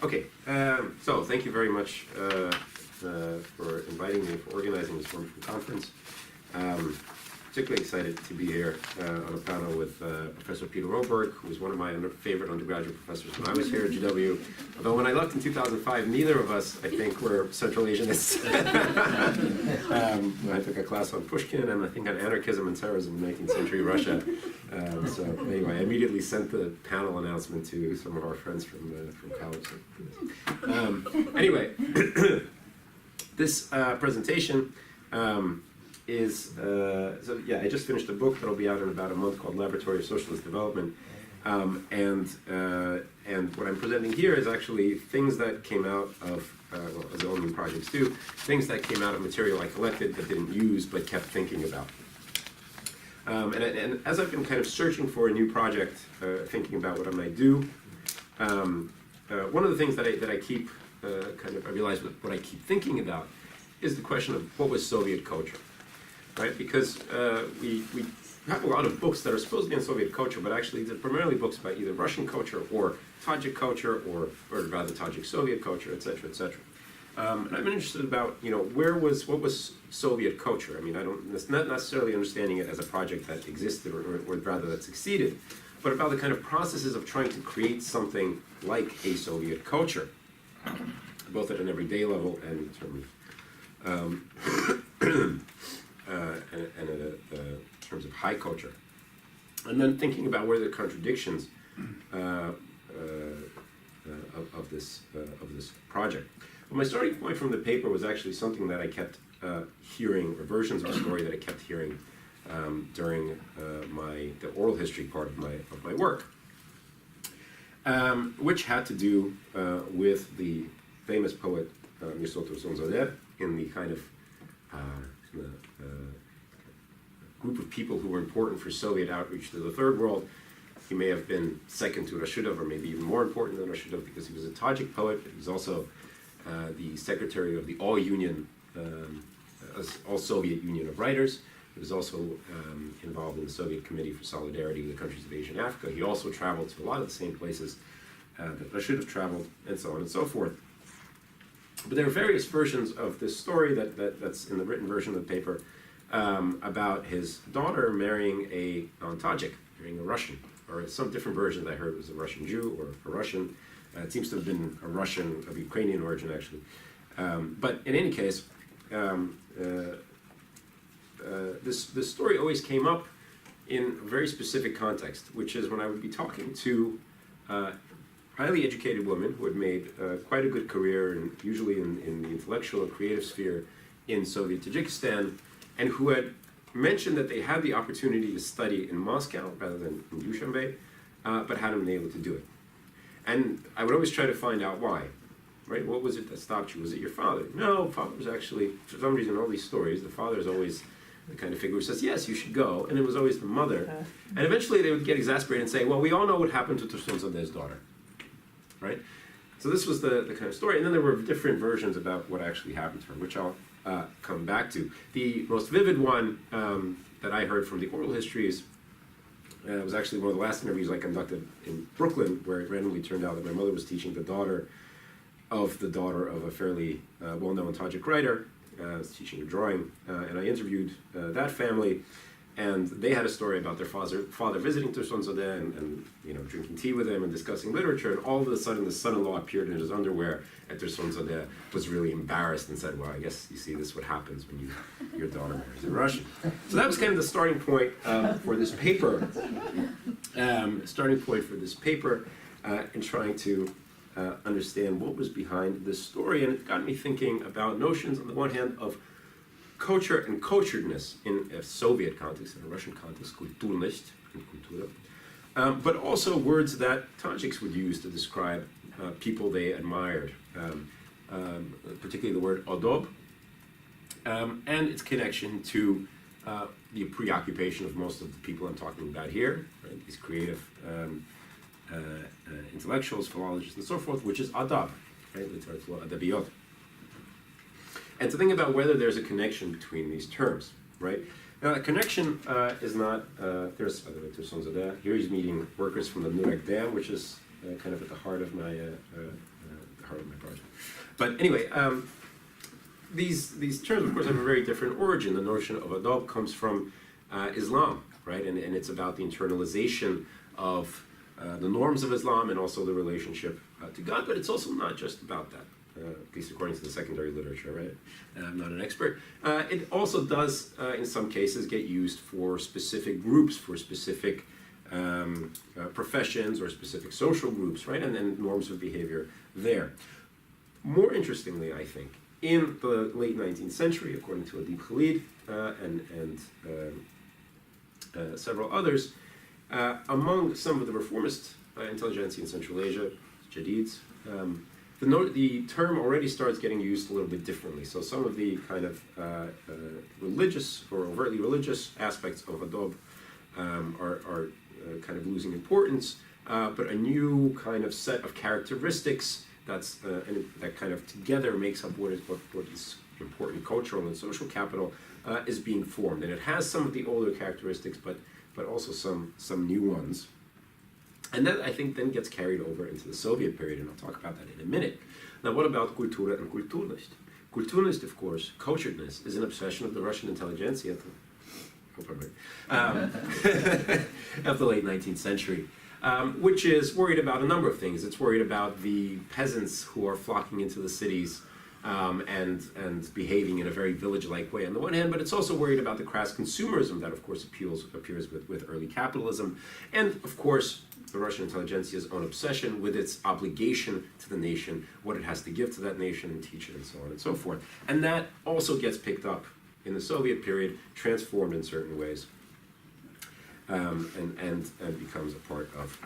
Okay, so thank you very much for inviting me, for organizing this wonderful conference. Particularly excited to be here on a panel with Professor Peter Roberg, who was one of my favorite undergraduate professors when I was here at GW. Although when I left in 2005, neither of us, I think, were Central Asianists. I took a class on Pushkin and I think on anarchism and terrorism in 19th century Russia. So anyway, I immediately sent the panel announcement to some of our friends from college. Anyway, this presentation so yeah, I just finished a book that'll be out in about a month called Laboratory of Socialist Development, and what I'm presenting here is actually things that came out of, well, as all new projects do, things that came out of material I collected but didn't use but kept thinking about. And as I've been kind of searching for a new project, thinking about what I might do, one of the things that I keep I realize what I keep thinking about is the question of what was Soviet culture. Right, because we have a lot of books that are supposed to be on Soviet culture, but actually they're primarily books about either Russian culture or Tajik culture, or rather Tajik Soviet culture, etc., etc. And I've been interested about, what was Soviet culture? I mean, it's not necessarily understanding it as a project that existed or rather that succeeded, but about the kind of processes of trying to create something like a Soviet culture, both at an everyday level and in terms of high culture, and then thinking about where the contradictions of this project. Well, my starting point from the paper was actually something that I kept hearing, or versions of a story that I kept hearing during the oral history part of my work, which had to do with the famous poet Mirsoto Sonzadeh in the kind of group of people who were important for Soviet outreach to the Third World. He may have been second to Rashidov, or maybe even more important than Rashidov, because he was a Tajik poet. He was also the secretary of the All-Soviet Union of Writers. He was also involved in the Soviet Committee for Solidarity with the countries of Asia and Africa. He also traveled to a lot of the same places that Rashidov traveled, and so on and so forth. But there are various versions of this story that's in the written version of the paper about his daughter marrying a non-Tajik, marrying a Russian, or some different version that I heard was a Russian Jew or a Russian. It seems to have been a Russian of Ukrainian origin, actually. But in any case, this story always came up in a very specific context, which is when I would be talking to highly educated women who had made quite a good career, and usually in the intellectual and creative sphere in Soviet Tajikistan, and who had mentioned that they had the opportunity to study in Moscow rather than in Dushanbe, but hadn't been able to do it. And I would always try to find out why. Right? What was it that stopped you? Was it your father? No, father was actually, for some reason, all these stories, the father is always the kind of figure who says, yes, you should go, and it was always the mother. And eventually they would get exasperated and say, well, we all know what happened to Tursunzadeh's daughter. Right? So this was the kind of story, and then there were different versions about what actually happened to her, which I'll come back to. The most vivid one that I heard from the oral histories was actually one of the last interviews I conducted in Brooklyn, where it randomly turned out that my mother was teaching the daughter of a fairly well-known Tajik writer, was teaching her drawing, and I interviewed that family. And they had a story about their father visiting Tursunzadeh and drinking tea with him and discussing literature. And all of a sudden, the son-in-law appeared in his underwear at Tursunzadeh, was really embarrassed and said, "Well, I guess you see this is what happens when your daughter marries a Russian." So that was kind of the starting point for this paper. In trying to understand what was behind this story, and it got me thinking about notions on the one hand of culture and culturedness in a Soviet context, in a Russian context, kulturность and kultura, but also words that Tajiks would use to describe people they admired, particularly the word Adab, and its connection to the preoccupation of most of the people I'm talking about here, right? These creative intellectuals, philologists, and so forth, which is Adab, right? Literatura Adabiyot. And to think about whether there's a connection between these terms, right? Now, a connection is not, there's Sonzadeh. Here he's meeting workers from the Nurek Dam, which is kind of at the heart of my hard on my project. But anyway, these terms, of course, have a very different origin. The notion of adab comes from Islam, right? And it's about the internalization of the norms of Islam and also the relationship to God. But it's also not just about that, at least according to the secondary literature, right? I'm not an expert. It also does, in some cases, get used for specific groups, for specific professions or specific social groups, right? And then norms of behavior there. More interestingly, I think, in the late 19th century, according to Adib Khalid and several others, among some of the reformist intelligentsia in Central Asia, Jadids, the term already starts getting used a little bit differently. So some of the kind of religious or overtly religious aspects of adab are kind of losing importance, but a new kind of set of characteristics that kind of together makes up what is important cultural and social capital is being formed. And it has some of the older characteristics, but also some new ones. And that, I think, then gets carried over into the Soviet period, and I'll talk about that in a minute. Now, what about Kultura and Kulturность? Kulturность, of course, culturedness, is an obsession of the Russian intelligentsia of the late 19th century, which is worried about a number of things. It's worried about the peasants who are flocking into the cities and behaving in a very village-like way on the one hand, but it's also worried about the crass consumerism that, of course, appears with early capitalism, and, of course, the Russian intelligentsia's own obsession with its obligation to the nation, what it has to give to that nation and teach it, and so on and so forth. And that also gets picked up in the Soviet period, transformed in certain ways, and becomes a part of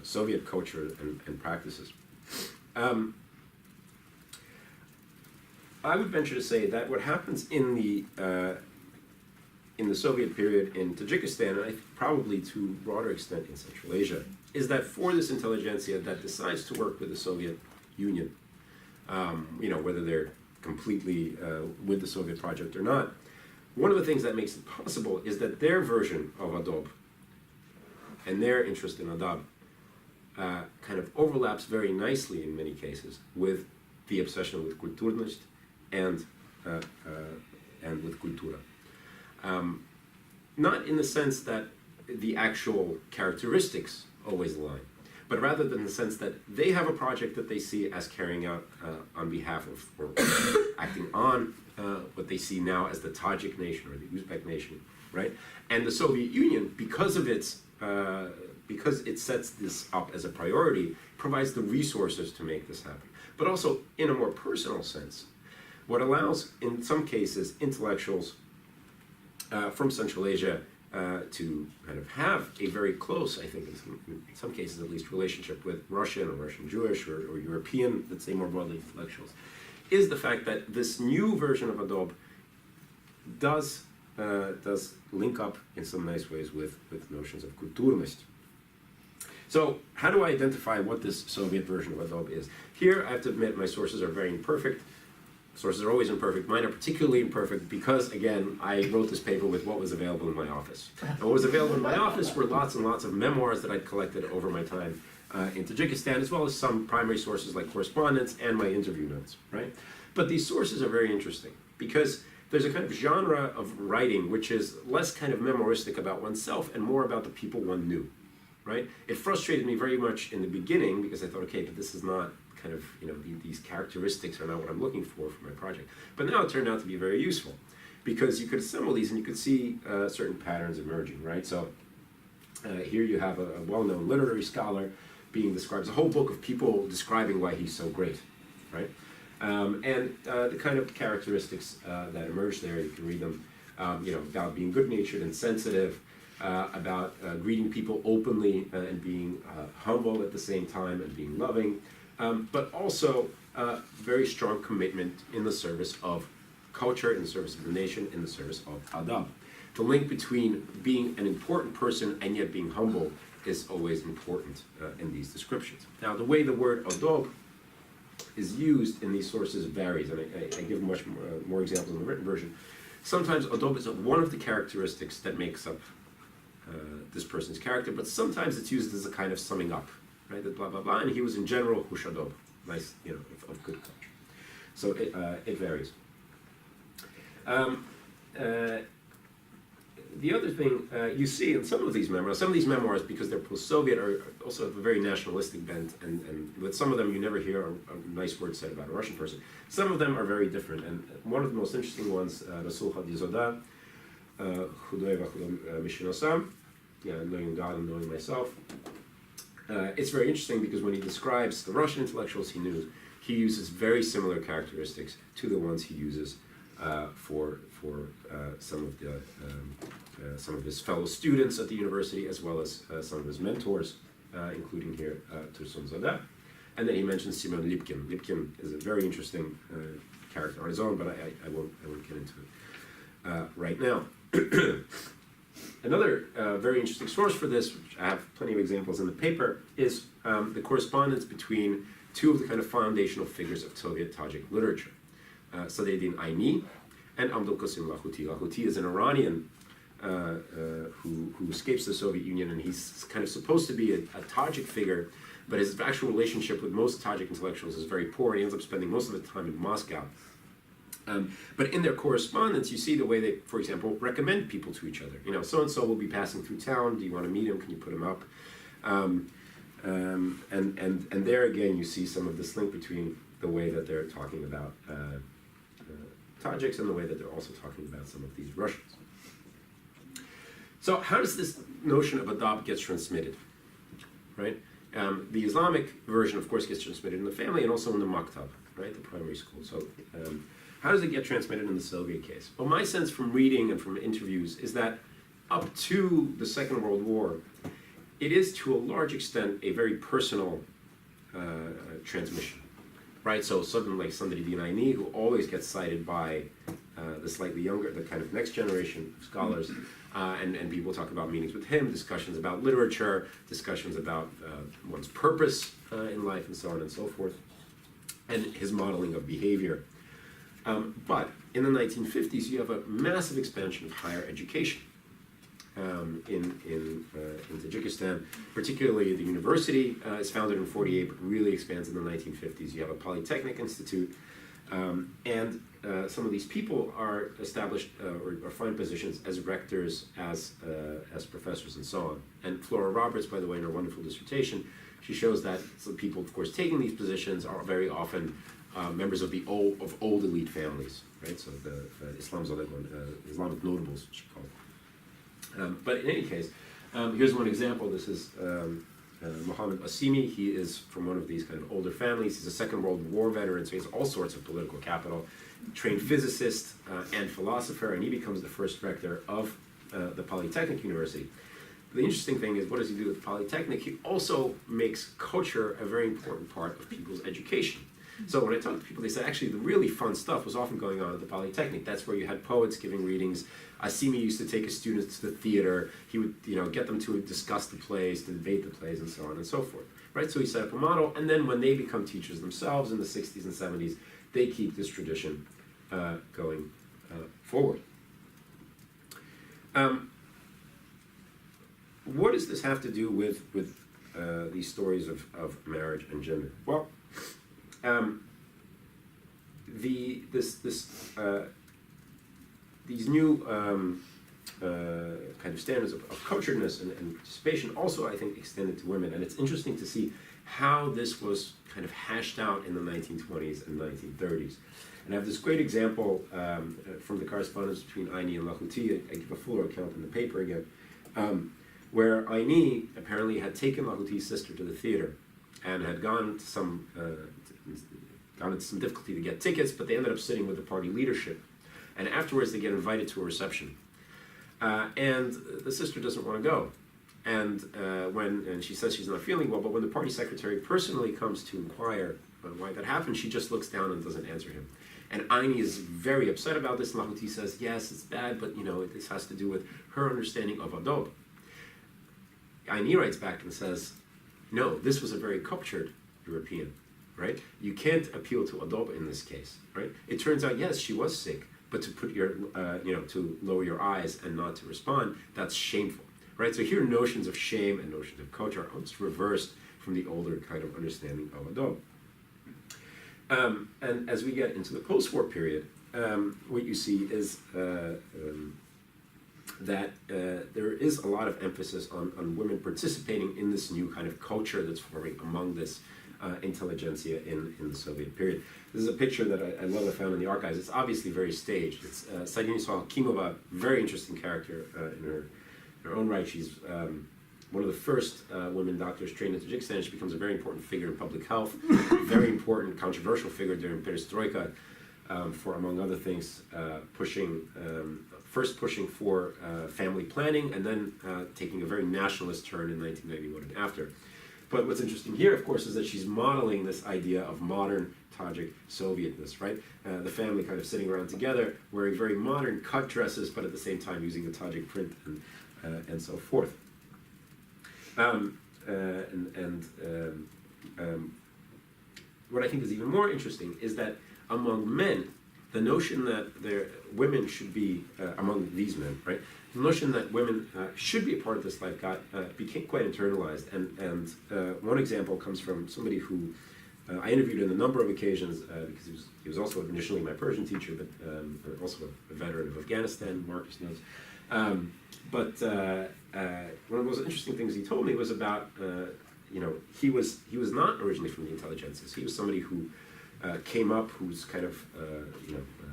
Soviet culture and practices. I would venture to say that what happens in the Soviet period in Tajikistan, and probably to a broader extent in Central Asia, is that for this intelligentsia that decides to work with the Soviet Union, whether they're completely with the Soviet project or not, one of the things that makes it possible is that their version of adab and their interest in adab kind of overlaps very nicely in many cases with the obsession with kulturность and with kultura. Not in the sense that the actual characteristics always align, but rather than the sense that they have a project that they see as carrying out on behalf of, or acting on what they see now as the Tajik nation or the Uzbek nation, right? And the Soviet Union, because it sets this up as a priority, provides the resources to make this happen. But also, in a more personal sense, what allows, in some cases, intellectuals from Central Asia to kind of have a very close, I think, in some cases at least, relationship with Russian or Russian Jewish or European, let's say more broadly, intellectuals, is the fact that this new version of adab does link up in some nice ways with notions of kulturность. So how do I identify what this Soviet version of adab is? Here, I have to admit, my sources are very imperfect. Sources are always imperfect. Mine are particularly imperfect because, again, I wrote this paper with what was available in my office. And what was available in my office were lots and lots of memoirs that I'd collected over my time in Tajikistan, as well as some primary sources like correspondence and my interview notes, right? But these sources are very interesting because there's a kind of genre of writing which is less kind of memoristic about oneself and more about the people one knew, right? It frustrated me very much in the beginning because I thought, okay, but this is not kind of, these characteristics are not what I'm looking for my project. But now it turned out to be very useful because you could assemble these and you could see certain patterns emerging, right? So here you have a well-known literary scholar being described, a whole book of people describing why he's so great, right? And the kind of characteristics that emerge there, you can read them, about being good-natured and sensitive, about greeting people openly and being humble at the same time and being loving, but also very strong commitment in the service of culture, in the service of the nation, in the service of adab. The link between being an important person and yet being humble is always important in these descriptions. Now, the way the word adab is used in these sources varies, and I give much more examples in the written version. Sometimes adab is one of the characteristics that makes up this person's character, but sometimes it's used as a kind of summing up, right? That blah, blah, blah, and he was in general hush adab, nice, of good culture. So it varies. The other thing you see in some of these memoirs, because they're post-Soviet, are also have a very nationalistic bent, and with some of them you never hear a nice word said about a Russian person. Some of them are very different, and one of the most interesting ones, Rasul Hadizoda, Khudoy Vachudom Mishinosam, knowing God and knowing myself. It's very interesting because when he describes the Russian intellectuals he knew, he uses very similar characteristics to the ones he uses for some of his fellow students at the university, as well as some of his mentors, including here Tursun Zadeh. And then he mentions Simon Lipkin. Lipkin is a very interesting character on his own, but I won't get into it right now. Another very interesting source for this, which I have plenty of examples in the paper, is the correspondence between two of the kind of foundational figures of Soviet Tajik literature, Sadreddin Ayni and Abdul Qasim Lakhuti. Lakhuti is an Iranian who escapes the Soviet Union, and he's kind of supposed to be a Tajik figure, but his actual relationship with most Tajik intellectuals is very poor, and he ends up spending most of the time in Moscow. But in their correspondence, you see the way they, for example, recommend people to each other. So-and-so will be passing through town. Do you want to meet him? Can you put him up? And there again, you see some of this link between the way that they're talking about Tajiks and the way that they're also talking about some of these Russians. So how does this notion of adab get transmitted, right? The Islamic version, of course, gets transmitted in the family and also in the maktab, right, the primary school. So how does it get transmitted in the Soviet case? Well, my sense from reading and from interviews is that up to the Second World War, it is to a large extent a very personal transmission, right? So something like Sadreddin Ayni, who always gets cited by the slightly younger, the kind of next generation of scholars, and people talk about meetings with him, discussions about literature, discussions about one's purpose in life, and so on and so forth, and his modeling of behavior. But in the 1950s, you have a massive expansion of higher education in Tajikistan. Particularly, the university is founded in '48, but really expands in the 1950s. You have a Polytechnic Institute, and some of these people are established or find positions as rectors, as professors, and so on. And Flora Roberts, by the way, in her wonderful dissertation, she shows that some people, of course, taking these positions are very often members of the old elite families, right? So the Islamic notables, she called. But in any case, here's one example. This is Mohammed Asimi. He is from one of these kind of older families. He's a Second World War veteran, so he has all sorts of political capital. Trained physicist and philosopher, and he becomes the first rector of the Polytechnic University. The interesting thing is, what does he do with the Polytechnic? He also makes culture a very important part of people's education. So when I talk to people, they say, actually, the really fun stuff was often going on at the Polytechnic. That's where you had poets giving readings. Asimi used to take his students to the theater. He would, get them to discuss the plays, to debate the plays, and so on and so forth. Right? So he set up a model, and then when they become teachers themselves in the 60s and 70s, they keep this tradition going forward. What does this have to do with these stories of marriage and gender? Well, these new kind of standards of culturedness and participation also, I think, extended to women. And it's interesting to see how this was kind of hashed out in the 1920s and 1930s. And I have this great example from the correspondence between Ayni and Lakhuti. I give a fuller account in the paper again, where Ayni apparently had taken Lakhuti's sister to the theater and had gone into some difficulty to get tickets, but they ended up sitting with the party leadership. And afterwards, they get invited to a reception. And the sister doesn't want to go. And she says she's not feeling well, but when the party secretary personally comes to inquire why that happened, she just looks down and doesn't answer him. And Ayni is very upset about this. Lakhuti says, yes, it's bad, but this has to do with her understanding of Adab. Ayni writes back and says, no, this was a very cultured European, right? You can't appeal to Adab in this case, right? It turns out, yes, she was sick, but to put your, to lower your eyes and not to respond, that's shameful, right? So here notions of shame and notions of culture are almost reversed from the older kind of understanding of Adab. And as we get into the post-war period, what you see is that there is a lot of emphasis on women participating in this new kind of culture that's forming among this intelligentsia in the Soviet period. This is a picture that I love, I found in the archives. It's obviously very staged. It's Stanisława Kimova, very interesting character in her own right. She's one of the first women doctors trained in Tajikistan. She becomes a very important figure in public health, very important, controversial figure during Perestroika, for, among other things, first pushing for family planning, and then taking a very nationalist turn in 1991 and after. But what's interesting here, of course, is that she's modeling this idea of modern Tajik Sovietness, right? The family kind of sitting around together, wearing very modern cut dresses, but at the same time using the Tajik print and so forth. What I think is even more interesting is that among men, the notion that women should be, among these men, right? The notion that women should be a part of this life became quite internalized. And one example comes from somebody who I interviewed on a number of occasions, because he was also initially my Persian teacher, but also a veteran of Afghanistan, Marcus knows. But one of the most interesting things he told me was about, he was not originally from the intelligentsia. He was somebody who came up, who's kind of,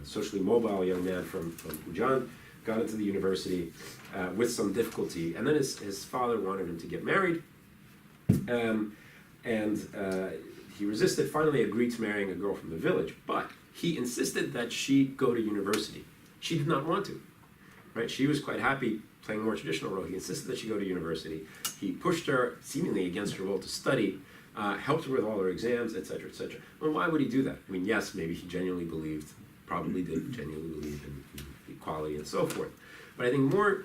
socially mobile young man from Ujan, got into the university with some difficulty, and then his father wanted him to get married, and he resisted, finally agreed to marrying a girl from the village, but he insisted that she go to university. She did not want to, right? She was quite happy playing a more traditional role. He insisted that she go to university. He pushed her, seemingly against her will, to study, helped her with all her exams, etc., etc. Well, why would he do that? I mean, yes, maybe he genuinely believed, probably did genuinely believe in equality and so forth. But I think more,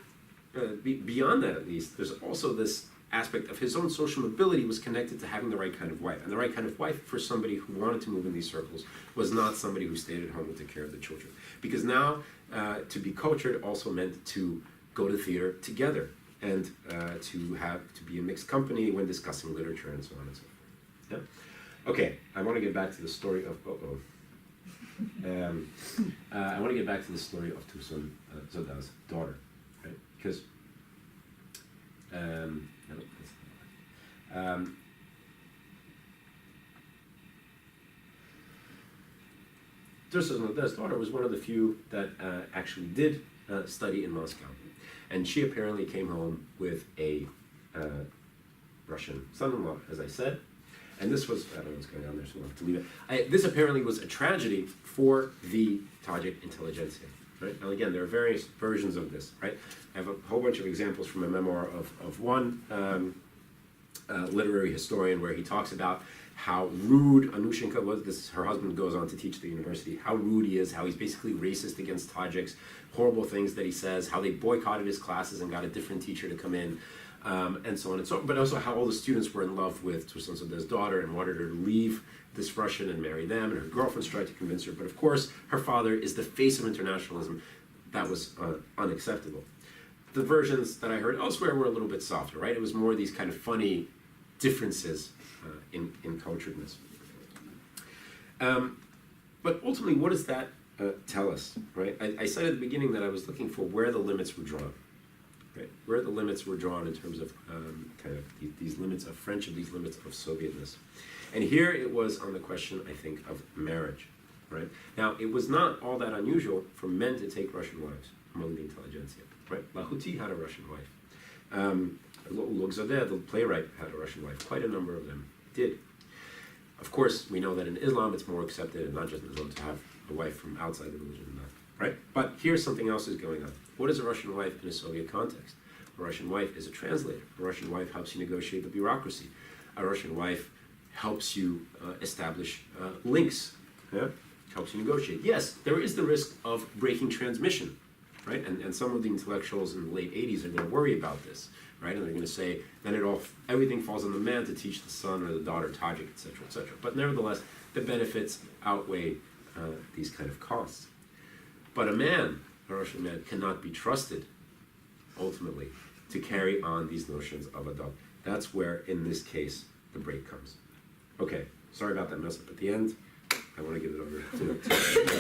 beyond that at least, there's also this aspect of his own social mobility was connected to having the right kind of wife. And the right kind of wife for somebody who wanted to move in these circles was not somebody who stayed at home and took care of the children. Because now, to be cultured also meant to go to theater together and to be a mixed company when discussing literature and so on and so forth. Yeah? Okay, I want to get back to the story of I want to get back to the story of Tursun Zoda's daughter, right? Because Tursun Zoda's daughter was one of the few that actually did study in Moscow, and she apparently came home with a Russian son-in-law, as I said. And this was, I don't know what's going on there, so we'll have to leave it. This apparently was a tragedy for the Tajik intelligentsia, right? And again, there are various versions of this, right? I have a whole bunch of examples from a memoir of one literary historian where he talks about how rude Anushenka was. Her husband goes on to teach at the university, how rude he is, how he's basically racist against Tajiks, horrible things that he says, how they boycotted his classes and got a different teacher to come in. And so on and so on, but also how all the students were in love with Tursun Zoda's daughter and wanted her to leave this Russian and marry them, and her girlfriends tried to convince her, but of course her father is the face of internationalism. That was unacceptable. The versions that I heard elsewhere were a little bit softer, right? It was more these kind of funny differences in culturedness. But ultimately, what does that tell us, right? I said at the beginning that I was looking for where the limits were drawn. Right. Where the limits were drawn in terms of kind of these limits of friendship, these limits of Sovietness. And here it was on the question, I think, of marriage. Right? Now, it was not all that unusual for men to take Russian wives among the intelligentsia. Right? Lahuti had a Russian wife. Ulugzadeh, the playwright, had a Russian wife. Quite a number of them did. Of course, we know that in Islam it's more accepted, and not just in Islam, to have a wife from outside the religion. Right? But here's something else is going on. What is a Russian wife in a Soviet context? A Russian wife is a translator. A Russian wife helps you negotiate the bureaucracy. A Russian wife helps you establish links. Yeah? Helps you negotiate. Yes, there is the risk of breaking transmission, right? And some of the intellectuals in the late 80s are going to worry about this, right? And they're going to say, then everything falls on the man to teach the son or the daughter Tajik, etc., etc. But nevertheless, the benefits outweigh these kind of costs. But a Russian man, cannot be trusted, ultimately, to carry on these notions of adab. That's where, in this case, the break comes. Okay, sorry about that mess up at the end. I want to give it over to